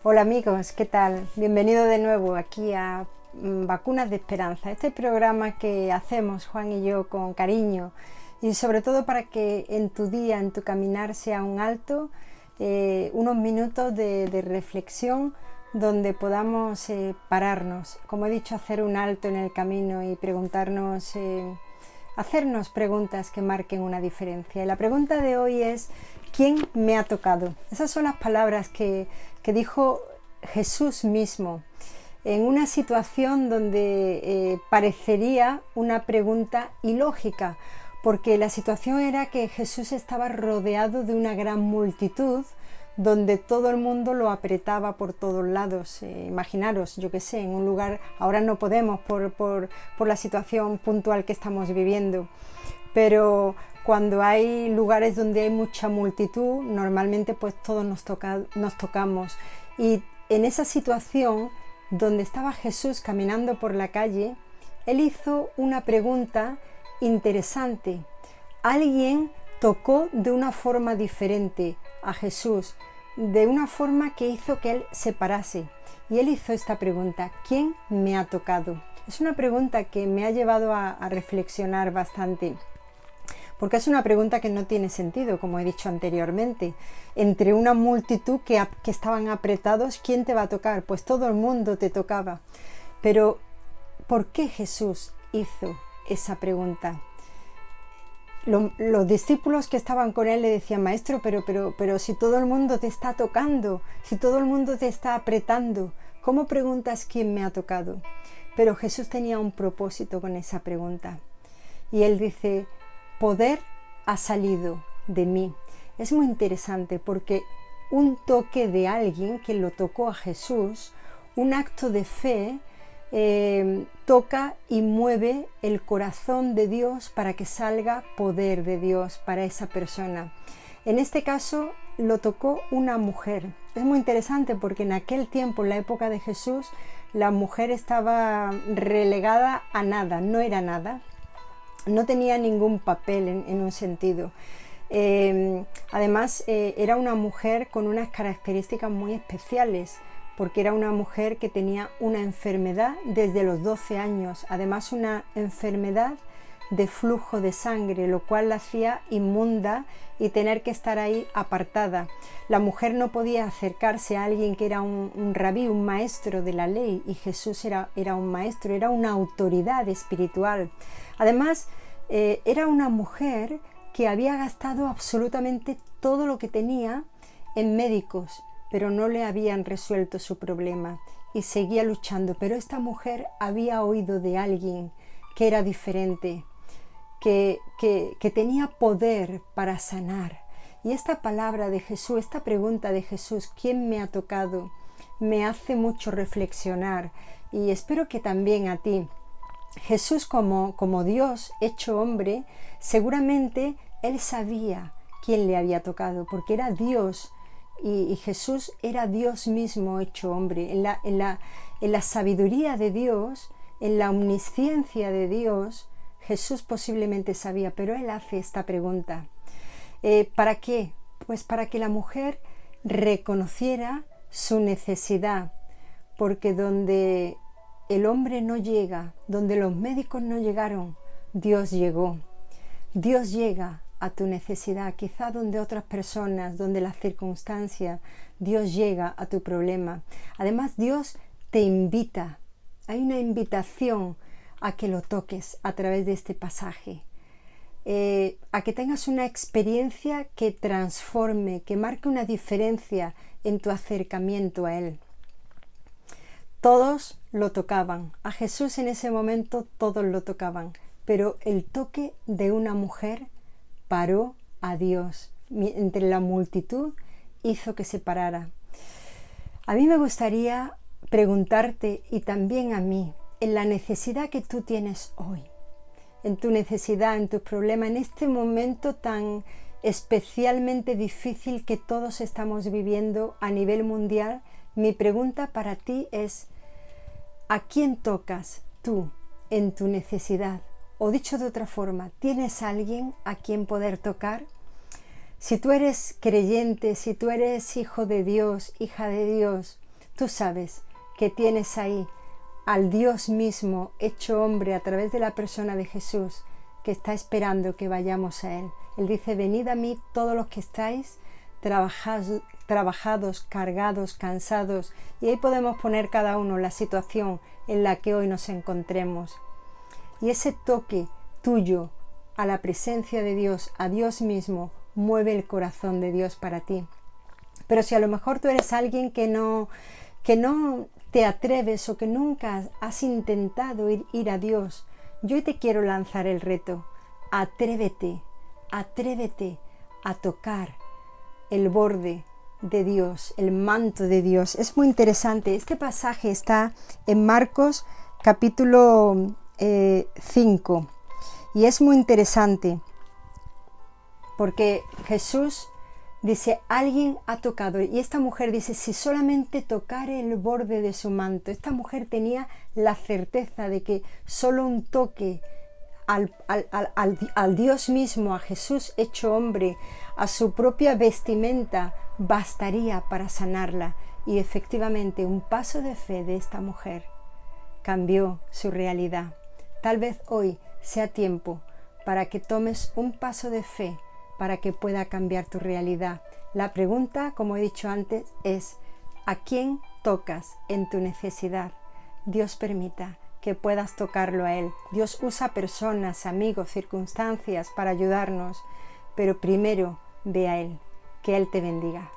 Hola amigos, ¿qué tal? Bienvenido de nuevo aquí a Vacunas de Esperanza, este programa que hacemos Juan y yo con cariño y sobre todo para que en tu día, en tu caminar sea un alto, unos minutos de reflexión donde podamos pararnos, como he dicho, hacer un alto en el camino y preguntarnos, hacernos preguntas que marquen una diferencia. Y la pregunta de hoy es: ¿quién me ha tocado? Esas son las palabras que dijo Jesús mismo en una situación donde parecería una pregunta ilógica, porque la situación era que Jesús estaba rodeado de una gran multitud donde todo el mundo lo apretaba por todos lados. Imaginaros, yo qué sé, en un lugar, ahora no podemos por la situación puntual que estamos viviendo, pero cuando hay lugares donde hay mucha multitud, normalmente pues todos nos tocamos. Y en esa situación donde estaba Jesús caminando por la calle, él hizo una pregunta interesante. Alguien tocó de una forma diferente a Jesús, de una forma que hizo que él se parase. Y él hizo esta pregunta: ¿quién me ha tocado? Es una pregunta que me ha llevado a reflexionar bastante, porque es una pregunta que no tiene sentido, como he dicho anteriormente. Entre una multitud que estaban apretados, ¿quién te va a tocar? Pues todo el mundo te tocaba. Pero ¿por qué Jesús hizo esa pregunta? Los discípulos que estaban con él le decían: maestro, pero si todo el mundo te está tocando, si todo el mundo te está apretando, ¿cómo preguntas quién me ha tocado? Pero Jesús tenía un propósito con esa pregunta. Y él dice: poder ha salido de mí. Es muy interesante porque un toque de alguien que lo tocó a Jesús, un acto de fe, toca y mueve el corazón de Dios para que salga poder de Dios para esa persona. En este caso lo tocó una mujer. Es muy interesante porque en aquel tiempo, en la época de Jesús, la mujer estaba relegada a nada, no era nada. No tenía ningún papel en un sentido. Además, era una mujer con unas características muy especiales, porque era una mujer que tenía una enfermedad desde los 12 años, además una enfermedad de flujo de sangre, lo cual la hacía inmunda y tener que estar ahí apartada. La mujer no podía acercarse a alguien que era un rabí, un maestro de la ley, y Jesús era un maestro, era una autoridad espiritual. Además, era una mujer que había gastado absolutamente todo lo que tenía en médicos, pero no le habían resuelto su problema y seguía luchando. Pero esta mujer había oído de alguien que era diferente, que tenía poder para sanar. Y esta palabra de Jesús, esta pregunta de Jesús: ¿quién me ha tocado?, me hace mucho reflexionar, y espero que también a ti. Jesús, como Dios hecho hombre, seguramente él sabía quién le había tocado, porque era Dios, y Jesús era Dios mismo hecho hombre. En la sabiduría de Dios, en la omnisciencia de Dios, Jesús posiblemente sabía, pero él hace esta pregunta. ¿Para qué? Pues para que la mujer reconociera su necesidad, porque donde el hombre no llega, donde los médicos no llegaron, Dios llegó. Dios llega a tu necesidad, quizá donde otras personas, donde las circunstancias, Dios llega a tu problema. Además, Dios te invita, hay una invitación a que lo toques a través de este pasaje, a que tengas una experiencia que transforme, que marque una diferencia en tu acercamiento a Él. Todos lo tocaban, a Jesús en ese momento todos lo tocaban, pero el toque de una mujer paró a Dios. Entre la multitud hizo que se parara. A mí me gustaría preguntarte, y también a mí, en la necesidad que tú tienes hoy, en tu necesidad, en tus problemas, en este momento tan especialmente difícil que todos estamos viviendo a nivel mundial, mi pregunta para ti es: ¿a quién tocas tú en tu necesidad? O dicho de otra forma, ¿tienes a alguien a quien poder tocar? Si tú eres creyente, si tú eres hijo de Dios, hija de Dios, Tú sabes que tienes ahí al Dios mismo hecho hombre a través de la persona de Jesús, que está esperando que vayamos a Él. Él dice: venid a mí todos los que estáis trabajados, cargados, cansados. Y ahí podemos poner cada uno la situación en la que hoy nos encontremos. Y ese toque tuyo a la presencia de Dios, a Dios mismo, mueve el corazón de Dios para ti. Pero si a lo mejor tú eres alguien que no te atreves o que nunca has intentado ir a Dios, yo hoy te quiero lanzar el reto. Atrévete a tocar el borde de Dios, el manto de Dios. Es muy interesante. Este pasaje está en Marcos capítulo 5 y es muy interesante porque Jesús dice: alguien ha tocado, y esta mujer dice: si solamente tocare el borde de su manto. Esta mujer tenía la certeza de que solo un toque al Dios mismo, a Jesús hecho hombre, a su propia vestimenta, bastaría para sanarla. Y efectivamente un paso de fe de esta mujer cambió su realidad. Tal vez hoy sea tiempo para que tomes un paso de fe para que pueda cambiar tu realidad. La pregunta, como he dicho antes, es: ¿a quién tocas en tu necesidad? Dios permita que puedas tocarlo a Él. Dios usa personas, amigos, circunstancias para ayudarnos, pero primero ve a Él. Que Él te bendiga.